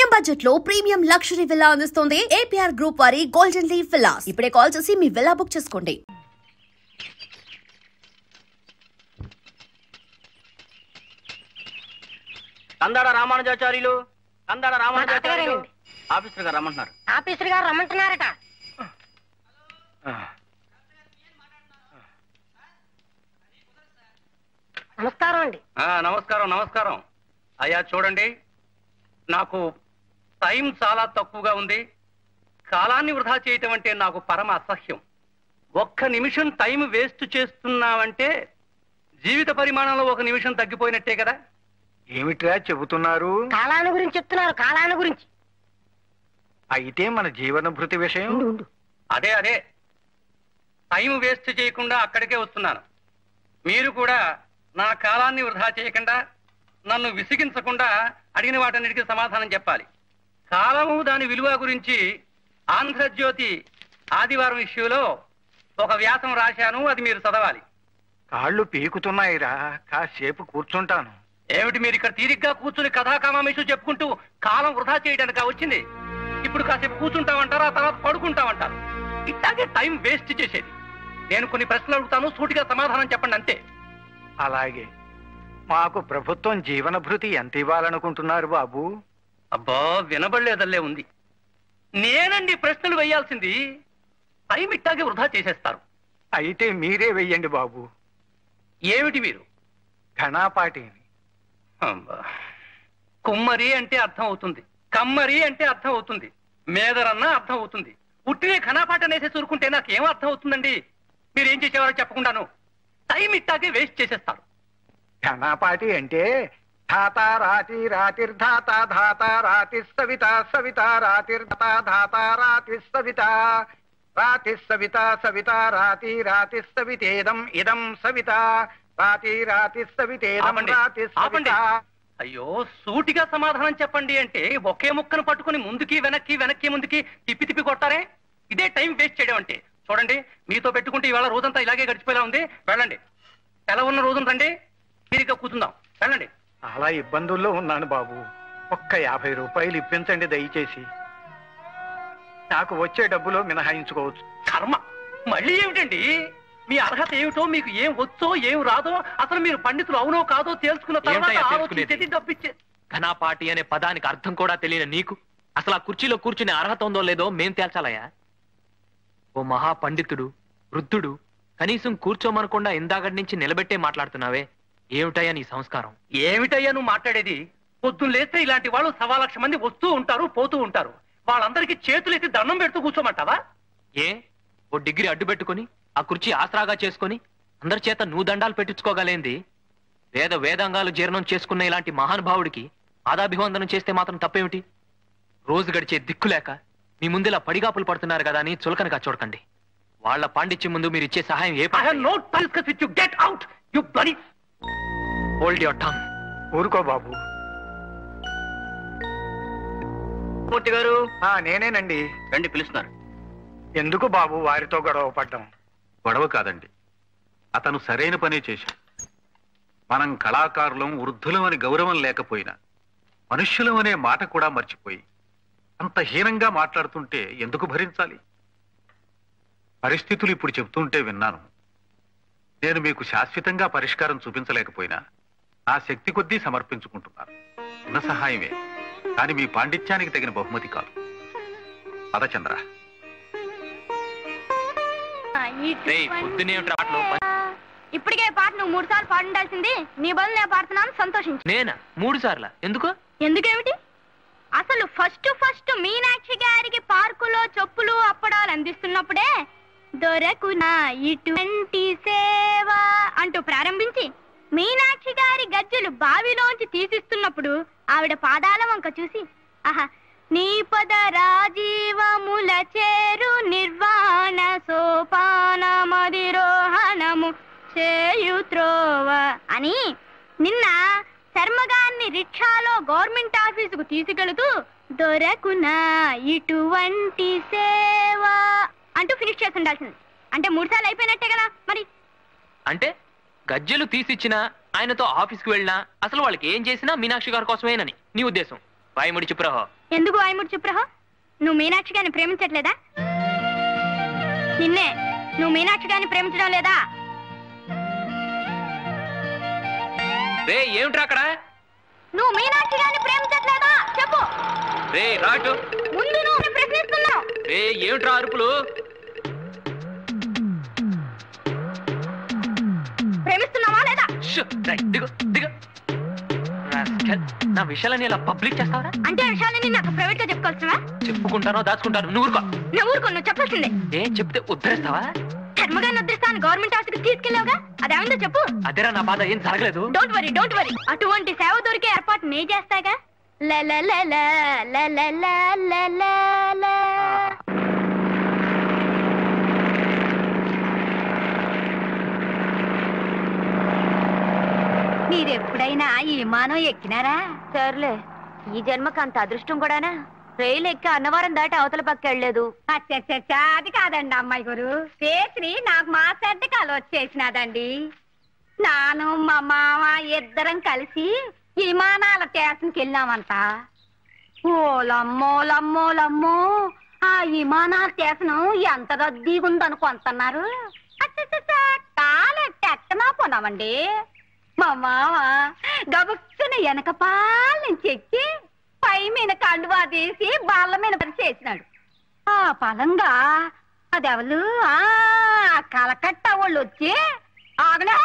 Medium budget లో premium luxury villa అందిస్తుంది APR group వారి గోల్డెన్ లీవ్ విల్లాస్. ఇప్పుడే కాల్ చేసి మీ విల్లా బుక్ చేసుకోండి. కందాడ రామానుజాచార్యులు ఆఫీసర్ గారు రమ్మంటున్నారు. ఆఫీసర్ గారు రమ్మంటున్నారట. నమస్కారం అండి. నమస్కారం అయ్యా. చూడండి, నాకు టైం చాలా తక్కువగా ఉంది. కాలాన్ని వృధా చేయటం అంటే నాకు పరమ అసహ్యం. ఒక్క నిమిషం టైం వేస్ట్ చేస్తున్నావంటే జీవిత పరిమాణంలో ఒక నిమిషం తగ్గిపోయినట్టే కదా. ఏమిట్రా చెబుతున్నారు? కాలాన్ని గురించి చెప్తున్నారు. కాలాన్ని గురించి. అయితే మన జీవన భృతి విషయం. అదే టైం వేస్ట్ చేయకుండా అక్కడికే వస్తున్నాను. మీరు కూడా నా కాలాన్ని వృధా చేయకుండా, నన్ను విసిగించకుండా అడిగిన వాటన్నిటికీ సమాధానం చెప్పాలి. కాలము దాని విలువ గురించి ఆంధ్రజ్యోతి ఆదివారం ఇష్యూలో ఒక వ్యాసం రాశాను. అది మీరు చదవాలి. కాళ్ళు పీకుతున్నాయిరా, కాసేపు కూర్చుంటాను. ఏమిటి మీరు ఇక్కడ తీరిగ్గా కూర్చుని కథాకామేషు చెప్పుకుంటూ కాలం వృధా చేయడానికి వచ్చింది? ఇప్పుడు కాసేపు కూర్చుంటామంటారు, ఆ తర్వాత పడుకుంటామంటారు. ఇట్లాగే టైం వేస్ట్ చేసేది. నేను కొన్ని ప్రశ్నలు అడుగుతాను, సూటిగా సమాధానం చెప్పండి అంతే. అలాగే. మాకు ప్రభుత్వం జీవన భృతి ఎంత ఇవ్వాలనుకుంటున్నారు బాబు? అబ్బా, వినబడలేదల్లే ఉంది. నేనండి ప్రశ్నలు వేయాల్సింది. టైం ఇట్టాగే వృధా చేసేస్తారు. అయితే మీరే వెయ్యండి బాబు. ఏమిటి మీరు? ఘనాపాటిని. కుమ్మరి అంటే అర్థం అవుతుంది, కమ్మరి అంటే అర్థం అవుతుంది, మేదరన్నా అర్థం అవుతుంది. పుట్టినే ఘనాపాట అనేసి చూరుకుంటే నాకు ఏం అర్థం అవుతుందండి? మీరేం చేసేవారో చెప్పకుండాను టైం ఇట్టాగే వేస్ట్ చేసేస్తారు. ఘనాపాటి అంటే ధాత రాతి రాతిర్ధాత ధాత రాతి సవిత సవిత రాతిర్ధాత ధాత రాతి సవిత రాతి సవిత సవిత రాతి రాతి సవితేదం ఇదం సవిత రాతి రాతి సవితేదం రాతి సవిత. అయ్యో, సూటిగా సమాధానం చెప్పండి అంటే ఒకే ముక్కను పట్టుకుని ముందుకి వెనక్కి వెనక్కి ముందుకి తిప్పి తిప్పి కొట్టారే. ఇదే టైం వేస్ట్ చేయడం అంటే. చూడండి, మీతో పెట్టుకుంటే ఇవాళ రోజంతా ఇలాగే గడిచిపోయేలా ఉంది. వెళ్ళండి. ఎలా ఉన్న రోజున రండి, తీరిగ్గా కూర్చుందాం. వెళ్ళండి. చాలా ఇబ్బందుల్లో ఉన్నాను బాబు. ఒక్క 50 రూపాయలు ఇప్పించండి దయచేసి. నాకు వచ్చే డబ్బులో మినహాయించుకోవచ్చు. కర్మ, మళ్ళీ ఏమిటండి? మీ అర్హత ఏమిటో, మీకు ఏం వచ్చో ఏం రాదో, అసలు మీరు పండితులు అవునో కాదో తేల్చుకున్న తర్వాత ఆలోచించేది డబ్బిచ్చే. ఘనాపాటి అనే పదానికి అర్థం కూడా తెలియని నీకు అసలు ఆ కుర్చీలో కూర్చునే అర్హత ఉందో లేదో మేం తేల్చాలయ్యా. ఓ మహా పండితుడు, వృద్ధుడు, కనీసం కూర్చోమనకుండా ఇందాకటి నుంచి నిలబెట్టే మాట్లాడుతున్నావే. ఏమిటయ్యా నీ సంస్కారం? ఏమిటయ్యా నువ్వు మాట్లాడేది? పొద్దున్న లేస్తే ఇలాంటి వాళ్ళు 1,00,000 మంది వస్తూ ఉంటారు, పోతూ ఉంటారు. వాళ్ళందరికీ చేతులెత్తి దండం పెడుతూ కూర్చోమంటావా? ఏ ఓ డిగ్రీ అడ్డు పెట్టుకుని ఆ కుర్చీ ఆసరాగా చేసుకుని అందరి చేత నువ్వు దండాలు పెట్టించుకోగలేంది? వేదాంగాలు జీర్ణం చేసుకున్న ఇలాంటి మహానుభావుడికి పాదాభివందనం చేస్తే మాత్రం తప్పేమిటి? రోజు గడిచే దిక్కులేక మీ ముందు ఇలా పడిగాపులు పడుతున్నారు కదా అని చులకనగా చూడకండి. వాళ్ళ పాండిత్యం ముందు మీరు ఇచ్చే సహాయం ఏ హోల్డ్ యువర్ టంగ్. ఊరుకో బాబు. మూర్తి గారు. నేనేనండి. రండి, పిలుస్తున్నారు. ఎందుకు బాబు వారితో గొడవ పడ్డం? గొడవ కాదండి, అతను సరైన పనే చేశాడు. మనం కళాకారులం, వృద్ధులం అని గౌరవం లేకపోయినా మనుష్యులం అనే మాట కూడా మర్చిపోయి అంత హీనంగా మాట్లాడుతుంటే ఎందుకు భరించాలి? పరిస్థితులు ఇప్పుడు చెబుతుంటే విన్నాను. నేను మీకు శాశ్వతంగా పరిష్కారం చూపించలేకపోయినా నా శక్తి కొద్దీ సమర్పించుకుంటున్నాను. ఉన్న సహాయమే, కానీ మీ పాండిత్యానికి తగిన బహుమతి కాదు. పదచంద్ర. ఇప్పటికే పాట నువ్వు 3 సార్లు పాడుండాల్సింది. నీ బదులు నేను పాడుతున్నాను, సంతోషించు. నేనా 3 సార్లా? ఎందుకు? ఎందుకేమిటి? అసలు ఫస్ట్ మీనాక్షి గారికి పార్కులో చెప్పులు అప్పడాలు అందిస్తున్నప్పుడే దొరకునా ఇటువంటి సేవ అంటూ ప్రారంభించి మీనాక్షి గారి గజ్జలు బావిలోంచి తీసిస్తున్నప్పుడు ఆవిడ పాదాల వంక చూసి, ఆహా, నీ పద రాజీవముల చేరు నిర్వాణ సోపాన మదిరోహణము చేయుత్రోవ అని నిన్న శర్మగారిని రిక్షాలో గవర్నమెంట్ ఆఫీసుకు తీసుకెళుతూ దొరకునా ఇటువంటి సేవ అంటూ ఫినిష్ చేసి ఉండాల్సింది. అంటే 3 సార్లు అయిపోయినట్టే కదా మరి. అంటే గజ్జెలు తీసిచ్చినా, ఆయనతో ఆఫీస్కి వెళ్ళినా అసలు వాళ్ళకి ఏం చేసినా మీనాక్షి గారి కోసమేనని నీ ఉద్దేశం? వాయిముడి చెప్పురాహో. ఎందుకు వాయిముడి చెప్పురాహో? నువ్వు మీనాక్షి గారిని ప్రేమించట్లేదా? నిన్నే, నువ్వు మీనాక్షి గారిని ప్రేమించడం లేదా? రే ఏమిట్రా అక్కడ? నువ్వు మీనాక్షి గారిని ప్రేమించట్లేదా చెప్పు. రే రాటు. ముందు నువ్వు ప్రశ్నిస్తున్నావు. రే ఏమిట్రా అరుపులు? ప్రేమిస్తున్నావా లేదా? దిగు దిగు. నా విషయాలని ఇలా పబ్లిక్ చేస్తావరా? అంటే విషయాలని నాకు ప్రైవేట్ గా చెప్పుకోవచ్చువా? చెప్పుకుంటానో దాచుకుంటాను. నువ్వు ఊరుకో. నువ్వు ఊరుకో, నువ్వు చెప్పాల్సిందే. ఏం చెప్తే ఉద్ధరిస్తావా? ధర్మగారిని ఉద్ధరిస్తాను గవర్నమెంట్ హాస్పిటల్ తీసుకెళ్ళావుగా, అదేమందో చెప్పు. అదేరా నా బాధ, ఏం జరగలేదు. Don't worry. అటువంటి సేవ దొరికే ఏర్పాటు నే చేస్తాగా. మీరెప్పుడైనా ఈ విమానం ఎక్కినారా? సర్లే, ఈ జన్మకు అంత అదృష్టం కూడానా? రైలు ఎక్కి అన్నవరం దాటి అవతల పక్క వెళ్ళలేదు. అది కాదండి అమ్మాయి గారు, పేత్రి నాకు మాట్లాడకాలు వచ్చేసినాదండి. నాను మా మామ ఇద్దరం కలిసి విమానాల స్టేషన్కి వెళ్ళామంట. ఓలమ్మో ఆ విమానాల స్టేషన్ ఎంత రద్దీగా ఉందనుకుంటున్నారు. కాలెట్టెక్కనా పోనామండి. మా మామ గబుక్కున వెనక పాల నుంచి ఎక్కి పై మీద కండువా తీసి బాళ్ళ మీద చేసినాడు. ఆ పలంగా అదెవలు కలకట్ట వాళ్ళు వచ్చి ఆగలే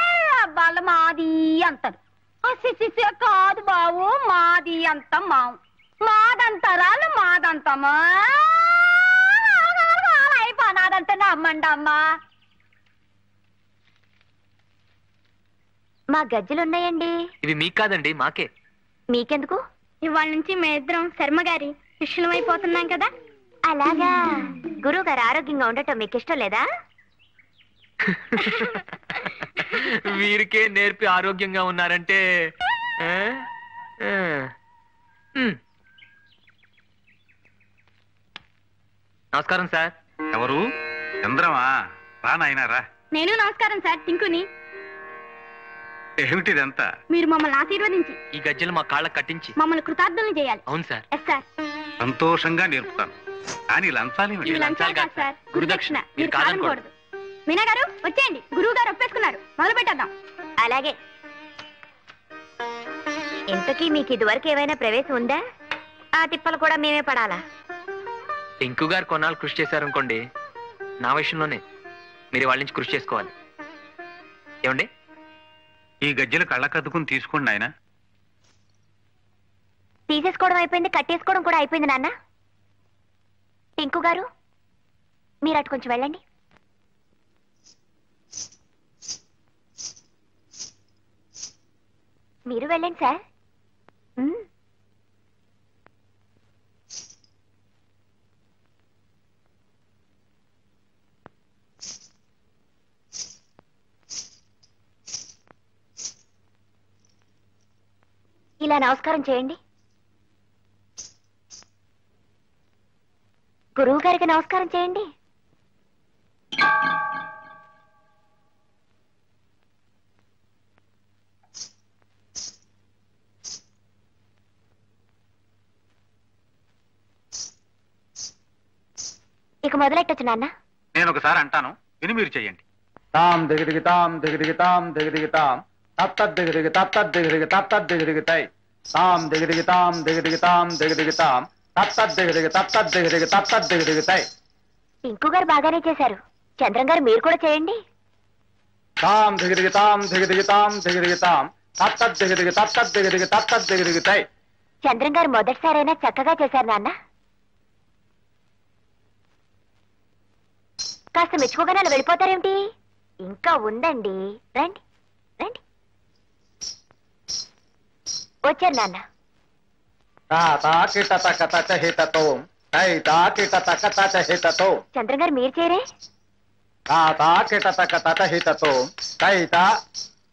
బాళ్ళ మాది అంటారు. కాదు బావు, మాది అంత మావు, మాదంతరాలు మాదంతమా అయిపోనాదంత నమ్మండి అమ్మా. మా గజ్జలున్నాయండి. ఇవి మీకు కాదండి, మాకే. మీకెందుకు? ఇవాళ నుంచి మేమిద్దరం శర్మ గారి శిష్యులమైపోతున్నాం కదా. అలాగా. గురువు గారు ఆరోగ్యంగా ఉండటం మీకు ఇష్టం లేదా? వీరికే నేర్పి ఆరోగ్యంగా ఉన్నారంటే. నమస్కారం సార్. ఎవరు? చంద్రమా? రా నాయనారా. నేను నమస్కారం సార్, టింకుని. ఏమిటిదంతా? మీరు మమ్మల్ని ఆశీర్వదించి ఈ గజ్జలు మా కాళ్ళకు కట్టించి మమ్మల్ని కృతార్థులను చేయాలి. అవును సార్. Yes sir. సంతోషంగా నేర్పుతాను, కానీ లంచాలు ఇవి లంచాలు కాదు సార్, గురుదక్షిణ. మీరు కాదనకూడదు. మీనా గారు వచ్చేయండి, గురువు గారు ఒప్పేసుకున్నారు, మొదలు పెట్టేద్దాం. అలాగే. ఇంతకీ మీకు ఇదివరకు ఏమైనా ప్రవేశం ఉందా? ఆ తిప్పలు కూడా మేమే పడాలా? టింకు గారు కొన్నాళ్ళు కృషి చేశారనుకోండి, నా విషయంలోనే మీరు వాళ్ళ నుంచి కృషి చేసుకోవాలి. ఏమండి? ఈ గజ్జలు కళ్ళకద్దుకుని తీసుకోండి ఆయన. తీసేసుకోవడం అయిపోయింది, కట్టేసుకోవడం కూడా అయిపోయింది నాన్న. టింకు గారు మీరు అటు కొంచెం వెళ్ళండి. మీరు వెళ్ళండి సార్. ఇలా నమస్కారం చేయండి. గురువు గారికి నమస్కారం చేయండి. ఇక మొదలెట్టొచ్చు నాన్న. నేను ఒకసారి అంటాను, విని మీరు చెయ్యండి. తాం దిగిదిగితాం దిగిదిగితాం దిగిదిగితాం తత్తద్దిగిదిగి తత్తద్దిగిదిగి తత్తద్దిగిదిగితాయి. తాం దిగిదిగితాం దిగిదిగితాం దిగిదిగితాం తత్తద్దిగిదిగి తత్తద్దిగిదిగి తత్తద్దిగిదిగితాయి. టింకు గారు బాగానే చేశారు. చంద్రం గారు మీరు కూడా చేయండి. తాం దిగిదిగితాం దిగిదిగితాం దిగిదిగితాం తత్తద్దిగిదిగి తత్తద్దిగిదిగి తత్తద్దిగిదిగితాయి. చంద్రం గారు మొదటిసారైనా చక్కగా చేశారు నాన్న. కాస్త మెచ్చుకోగానే అలా వెళ్ళిపోతారేమిటి? ఇంకా ఉందండి, రండి రండి. వచ్చారు నాన్న. చంద్రం గారు మీరు చేరే.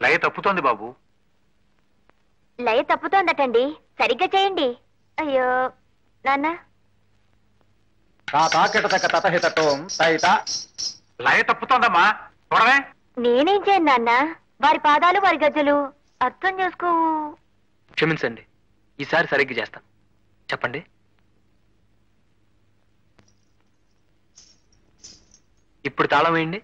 లయ తప్పుతోంది బాబు. లయ తప్పుతోందటండి, సరిగ్గా చేయండి. అయ్యో నాన్న. లయ తప్పుతోందమ్మా, చూడవే. నేనేం చేయను నాన్న, వారి పాదాలు వారి గజ్జలు అర్థం చేసుకో. క్షమించండి, ఈసారి సరిగ్గా చేస్తాను. చెప్పండి. ఇప్పుడు తాళం వేయండి.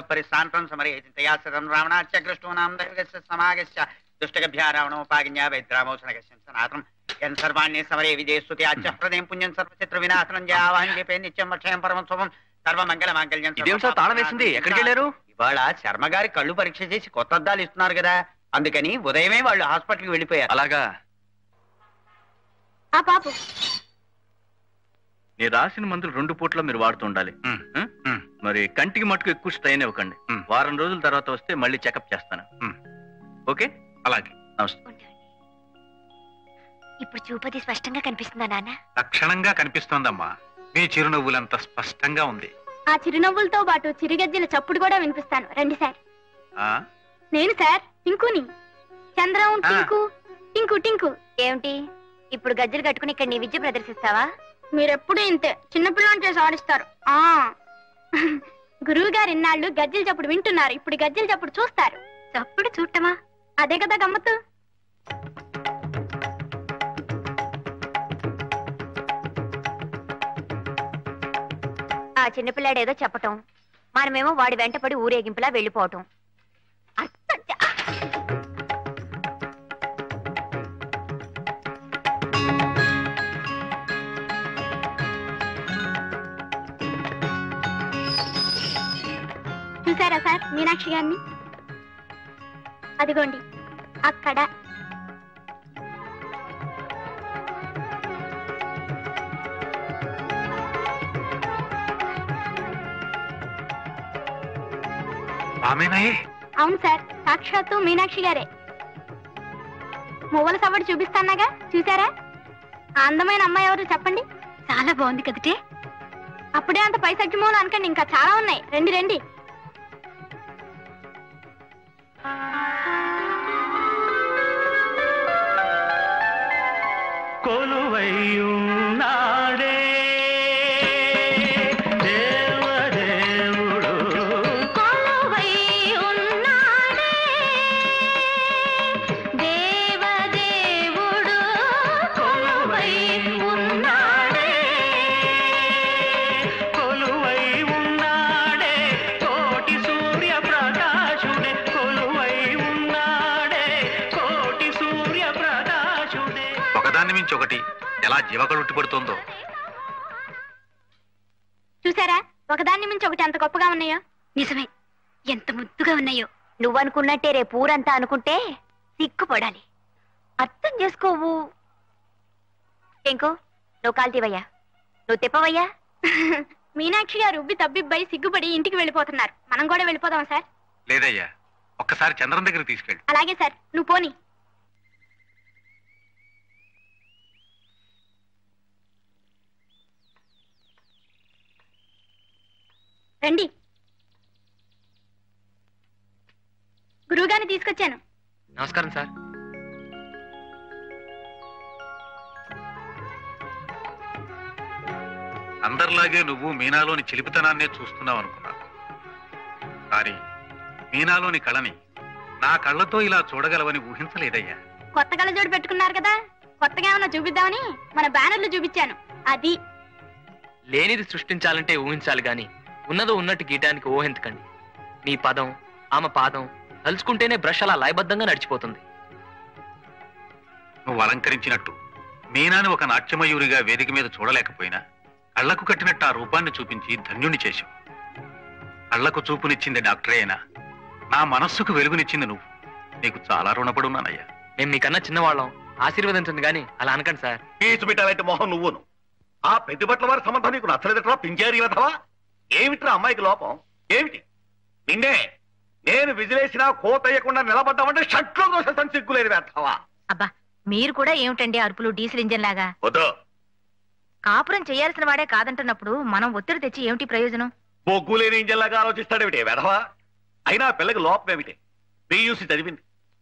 పరిశాంతం సమరేతయాసరం రావణాచ్య కృష్ణూనాం దైవగస్య సమాగస్య దుష్టగభ్యా రావణోపాజ్ఞా వైద్రామోసనగస్యం సనాతం యన్ సర్వాణ్యే సమరే విజయస్తుతి ఆచ్య ప్రదేం పుణ్యం సర్వచిత్ర వినాశనం జయావాహం చెప్పే నిత్యం క్షయం పరమం శుభం సర్వమంగళ మాంగళ్యం. ఇదేం సార్ తాళం వేసింది? ఎక్కడికి వెళ్ళారు? ఇవాళ శర్మ గారి కళ్ళు పరీక్ష చేసి కొత్త అద్దాలు ఇస్తున్నారు కదా, అందుకని ఉదయమే వాళ్ళు హాస్పిటల్కి వెళ్ళిపోయారు. అలాగా? ఆ పాపు నేను రాసిన మందులు 2 పూట్ల మీరు వాడుతూ ఉండాలి. మరి కంటికి మట్టుకు ఎక్కువ స్ట్రెయిన్ ఇవ్వకండి. వారం రోజుల తర్వాత వస్తే మళ్ళీ చెకప్ చేస్తాను. ఓకే? అలాగే. నమస్తే. ఇప్పుడు చూపది స్పష్టంగా కనిపిస్తుందా నాన్న? లక్షణంగా కనిపిస్తోందమ్మా. మీ చిరునవ్వులంత స్పష్టంగా ఉంది. ఆ చిరునవ్వులతో పాటు చిరుగజ్జల చప్పుడు కూడా వినిపిస్తాను. రండి సార్. నేను సార్ టింకుని. చంద్రం టింకు టింకు టింకు. ఏమిటి ఇప్పుడు గజ్జలు కట్టుకుని ఇక్కడ నీ విద్య ప్రదర్శిస్తావా? మీరెప్పుడు ఇంతే చిన్నపిల్లని చేసి ఆడిస్తారు. గురువు గారు ఇన్నాళ్ళు గజ్జల చప్పుడు వింటున్నారు, ఇప్పుడు గజ్జల చప్పుడు చూస్తారు. చప్పుడు చూడటమా? అదే కదా గమ్మత్తు. ఆ చిన్నపిల్లాడేదో చెప్పటం, మనమేమో వాడి వెంటపడి ఊరేగింపులా వెళ్ళిపోవటం. చూసారా సార్ మీనాక్షి గారిని? అదిగోండి అక్కడ. అవును సార్, సాక్షాత్తు మీనాక్షి గారే. మువ్వల సవడి చూపిస్తాన్నాగా, చూసారా? ఆ అందమైన అమ్మాయి ఎవరు చెప్పండి? చాలా బాగుంది కదటే. అప్పుడే అంత పై సజ్జమూలు అనకండి, ఇంకా చాలా ఉన్నాయి. రండి రండి. కొలువైయున్నాడే దేవదేవుడు, కొలువైయున్నాడే దేవదేవుడు, కొలువైయున్నాడే కొలువైయున్నాడే కోటి సూర్య ప్రకాశుడే, కొలువైయున్నాడే కోటి సూర్య ప్రకాశుడే. ఒకదాన్ని మించి ఒకటి ఎలా జీవకళుట్టి పడుతుందో. చూసారా ఒకదాన్ని మించి ఒకటి ఎంత గొప్పగా ఉన్నాయో? నిజమే, ఎంత ముద్దుగా ఉన్నాయో. నువ్వు అనుకున్నట్టే రేపు ఊరంతా అనుకుంటే సిగ్గుపడాలి. అర్థం చేసుకోవు. ఇంకో నువ్వు కాల్తీవయ్యా, నువ్వు తిప్పవయ్యా. మీనాక్షి గారు ఉబ్బి తబ్బిబ్బై సిగ్గుపడి ఇంటికి వెళ్ళిపోతున్నారు. మనం కూడా వెళ్ళిపోదాం సార్? లేదయ్యా, ఒక్కసారి చంద్రం దగ్గరికి తీసుకెళ్ళి. అలాగే సార్, నువ్వు పోని. రండి. గురువుగారిని తీసుకొచ్చాను. నమస్కారం సార్. అందరిలాగే నువ్వు మీనాలోని చిలిపితనాన్నే చూస్తున్నావు అనుకున్నాను. కానీ మీనాలోని కళని నా కళ్ళతో ఇలా చూడగలవని ఊహించలేదయ్యా. కొత్త కళ్ళజోడు పెట్టుకున్నారు కదా, కొత్తగా ఏమన్నా చూపిద్దామని మన బ్యానర్లు చూపించాను. అది లేనిది సృష్టించాలంటే ఊహించాలి గాని ఉన్నదో ఉన్నట్టు గీయటానికి ఊహించకండి. మీ పదం ఆమె పాదం తలుచుకుంటేనే బ్రష్ అలా లయబద్ధంగా నడిచిపోతుంది. నువ్వు అలంకరించినట్టు మీనాని ఒక నాట్యమయూరిగా వేదిక మీద చూడలేకపోయినా కళ్లకు కట్టినట్టు ఆ రూపాన్ని చూపించి ధన్యుని చేశావు. కళ్లకు చూపునిచ్చింది డాక్టరే అయినా నా మనస్సుకు వెలుగునిచ్చింది నువ్వు. నీకు చాలా రుణపడున్నానయ్యా. మేము మీకన్నా చిన్నవాళ్ళం, ఆశీర్వదించండి గాని అలా అనకండి సార్. పీచు పెట్టాలంటే మొహం నువ్వును. ఆ పెద్దబట్ల వారి సంబంధం నీకు నచ్చలేదట్రా పింజారీ వెధవా? ఏమిట్రా అమ్మాయికి లోపం ఏమిటి? నిన్నే నేను విజిలేసినా కోతయ్యకుండా నిలబడ్డామంటే షట్లో దోష సంసిగ్గులేదు వెధవా. అబ్బా మీరు కూడా ఏమిటండి అరుపులు డీజిల్ ఇంజన్ లాగా? వద్దు. కాపురం చేయాల్సిన వాడే కాదంటున్నప్పుడు మనం ఒత్తిడి తెచ్చి ఏమిటి ప్రయోజనం? బొగ్గు లేని ఇంజన్ లాగా ఆలోచిస్తాడేమిటి వెధవా? అయినా పిల్లకి లోపం ఏమిటి? పియూసీ చదివింది,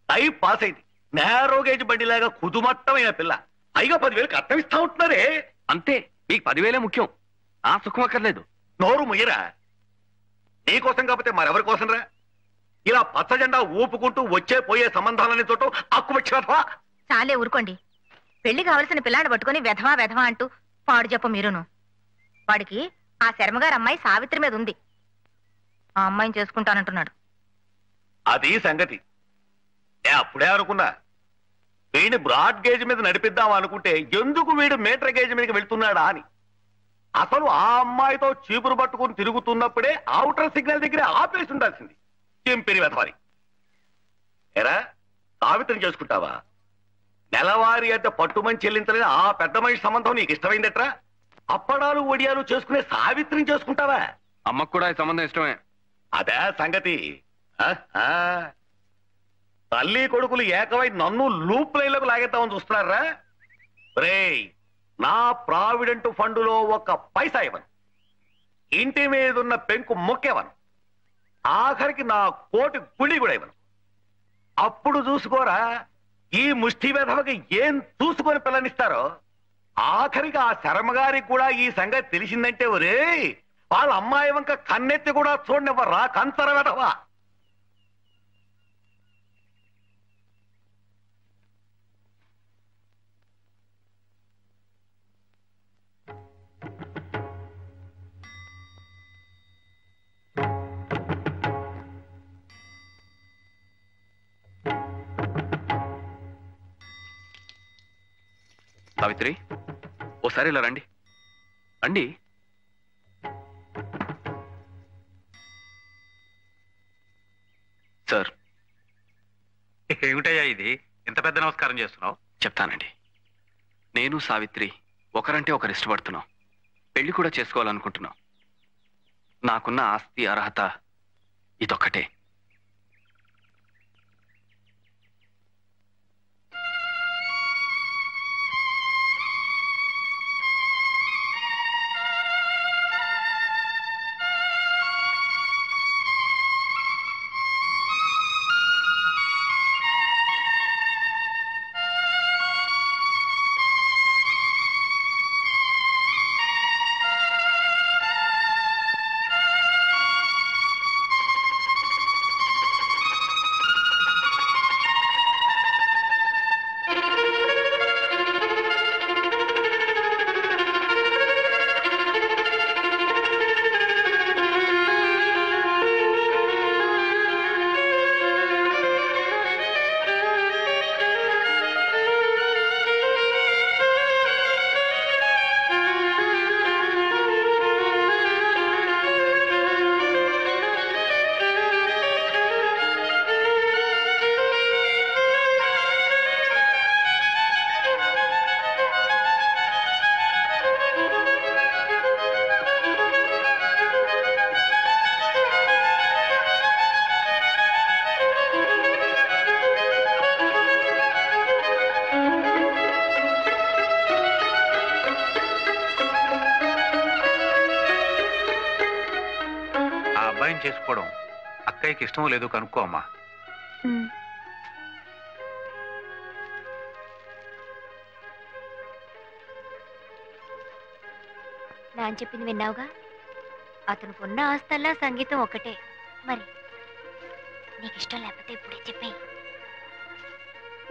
టైప్ పాస్ అయింది, నేరో గేజ్ బండిలాగా కుదుమట్టమైన పిల్ల. పైగా 10,000 కట్టం ఇస్తా ఉంటున్నారే. అంతే, మీకు 10,000 ముఖ్యం, ఆ సుఖం అక్కర్లేదు. నోరు ముయ్యరా. నీకోసం కాకపోతే మరెవరి కోసం రా? ఇలా పచ్చ జెండా ఊపుకుంటూ వచ్చే పోయే సంబంధాలని చూడటం అక్కువచ్చినవా? చాలే ఊరుకోండి. పెళ్లి కావలసిన పిల్లాడు పట్టుకుని వెధవా వెధవా అంటూ పాడు చెప్ప మీరును. వాడికి ఆ శర్మగారు అమ్మాయి సావిత్రి మీద ఉంది. ఆ అమ్మాయిని చేసుకుంటానంటున్నాడు. అది సంగతి. నేను అప్పుడే అనుకున్నా వీడిని బ్రాడ్ గేజ్ మీద నడిపిద్దాం అనుకుంటే ఎందుకు వీడు మీటర్ గేజ్ మీదకి వెళ్తున్నాడా అని. అసలు ఆ అమ్మాయితో చీపురు పట్టుకుని తిరుగుతున్నప్పుడే ఔటర్ సిగ్నల్ దగ్గర ఆపేసి ఉండాల్సింది. చెంపిరి వెధవాలి. ఎరా సావిత్రిని చేసుకుంటావా? నెలవారీ అంటే పట్టుమని చెల్లించలేని ఆ పెద్ద మనిషి సంబంధం నీకు ఇష్టమైందట్రా? అప్పడాలు ఒడియాలు చేసుకునే సావిత్రిని చేసుకుంటావా? అమ్మకు కూడా ఈ సంబంధం ఇష్టమే. అదే సంగతి. తల్లి కొడుకులు ఏకమై నన్ను లూప్ లైన్లోకి లాగేద్దామని చూస్తున్నారా? రేయ్, నా ప్రావిడెంట్ ఫండులో ఒక్క పైసా ఇవ్వను. ఇంటి మీదున్న పెంకు మొక్కేవను. ఆఖరికి నా కోటి గుడి కూడా ఇవ్వను. అప్పుడు చూసుకోరా ఈ ముష్టి వెధవకి ఏం చూసుకొని పిల్లనిస్తారో. ఆఖరికి ఆ శర్మగారికి కూడా ఈ సంగతి తెలిసిందంటే ఒరే వాళ్ళ అమ్మాయి వంక కన్నెత్తి కూడా చూడనివ్వరా కంచర వెధవా. సావిత్రి, ఓసారి ఇలా రండి. రండి. సార్, ఏమిటయ్యా ఇది? ఇంత పెద్ద నమస్కారం చేస్తున్నావు? చెప్తానండి. నేను సావిత్రి ఒకరంటే ఒకరు ఇష్టపడుతున్నాం. పెళ్లి కూడా చేసుకోవాలనుకుంటున్నాం. నాకున్న ఆస్తి అర్హత ఇదొక్కటే. చేసుకోవడం అక్కయ్యకి ఇష్టమో లేదో కనుక్కో అమ్మా. నాన్న చెప్పింది విన్నావుగా? అతనికి ఉన్న ఆస్తల్లా సంగీతం ఒకటే. మరి నీకు ఇష్టం లేకపోతే ఇప్పుడే చెప్పేయి.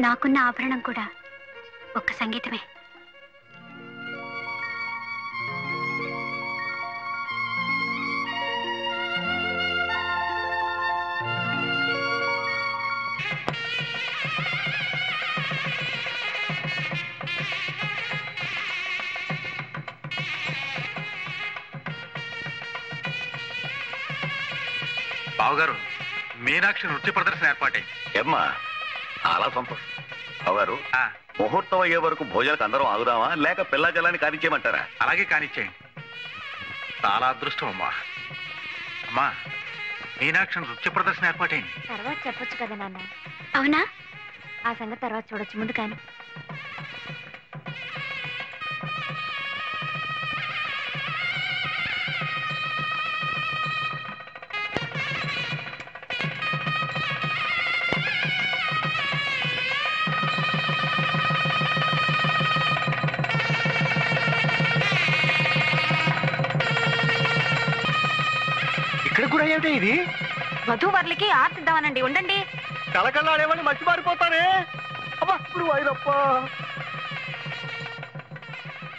నాకున్న ఆభరణం కూడా ఒక్క సంగీతమే. బావగారు, మీనాక్షి నృత్య ప్రదర్శన ఏర్పాటైంది. ఏమ్మా, చాలా సంతోషం. బావగారు, ముహూర్తం అయ్యే వరకు భోజనానికి అందరం ఆగుదామా లేక పిల్ల జలాన్ని కానిచ్చేయమంటారా? అలాగే కానిచ్చేయండి. చాలా అదృష్టం అమ్మా. అమ్మా, మీనాక్షి నృత్య ప్రదర్శన ఏర్పాటైంది. తర్వాత చెప్పొచ్చు కదా నాన్న. అవునా? ఆ సంగతి తర్వాత చూడొచ్చు, ముందు కానీ. ఇక్కడ కూడా ఏమిటి ఇది? వధూవర్లకి ఆర్తిద్దామనండి. ఉండండి. కలకల్లాడేమని మర్చిపారిపోతానే. అబ్బా ఇప్పుడు వైరప్ప.